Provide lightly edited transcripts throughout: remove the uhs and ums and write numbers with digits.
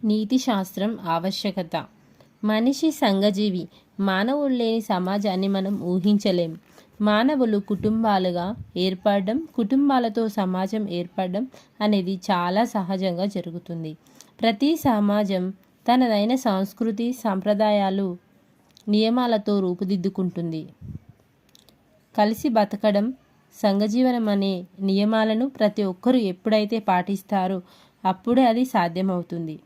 నీతి శాస్త్రం ఆవశ్యకత. మనిషి సంఘజీవి. మానవులు లేని సమాజాన్ని మనం ఊహించలేం. మానవులు కుటుంబాలుగా ఏర్పడడం, కుటుంబాలతో సమాజం ఏర్పడడం అనేది చాలా సహజంగా జరుగుతుంది. ప్రతి సమాజం తనదైన సంస్కృతి, సంప్రదాయాలు, నియమాలతో రూపుదిద్దుకుంటుంది. కలిసి బతకడం, సంఘజీవనం అనే నియమాలను ప్రతి ఒక్కరూ ఎప్పుడైతే పాటిస్తారో అప్పుడే అది సాధ్యమవుతుంది.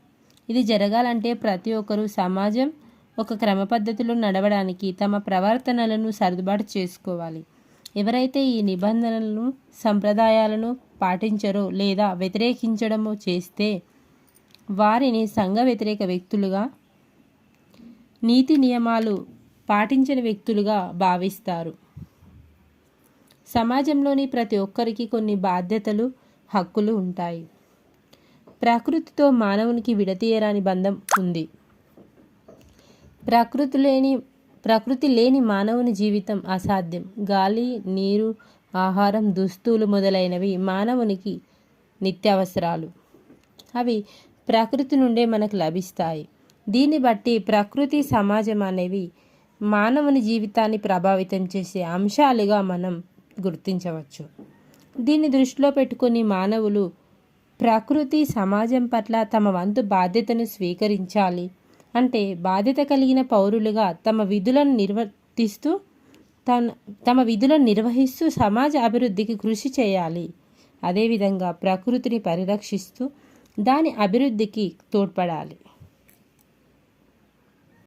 ఇది జరగాలంటే ప్రతి ఒక్కరూ సమాజం ఒక క్రమ పద్ధతిలో నడవడానికి తమ ప్రవర్తనలను సర్దుబాటు చేసుకోవాలి. ఎవరైతే ఈ నిబంధనలను, సంప్రదాయాలను పాటించరో లేదా వ్యతిరేకించడమో చేస్తే వారిని సంఘ వ్యతిరేక వ్యక్తులుగా, నీతి నియమాలు పాటించని వ్యక్తులుగా భావిస్తారు. సమాజంలోని ప్రతి ఒక్కరికి కొన్ని బాధ్యతలు, హక్కులు ఉంటాయి. ప్రకృతితో మానవునికి విడతీయరాని బంధం ఉంది. ప్రకృతి లేని మానవుని జీవితం అసాధ్యం. గాలి, నీరు, ఆహారం, దుస్తులు మొదలైనవి మానవునికి నిత్యావసరాలు. అవి ప్రకృతి నుండే మనకు లభిస్తాయి. దీన్ని బట్టి ప్రకృతి, సమాజం అనేవి మానవుని జీవితాన్ని ప్రభావితం చేసే అంశాలుగా మనం గుర్తించవచ్చు. దీన్ని దృష్టిలో పెట్టుకొని మానవులు ప్రకృతి, సమాజం పట్ల తమ వంతు బాధ్యతను స్వీకరించాలి. అంటే బాధ్యత కలిగిన పౌరులుగా తమ విధులను నిర్వహిస్తూ సమాజ అభివృద్ధికి కృషి చేయాలి. అదేవిధంగా ప్రకృతిని పరిరక్షిస్తూ దాని అభివృద్ధికి తోడ్పడాలి.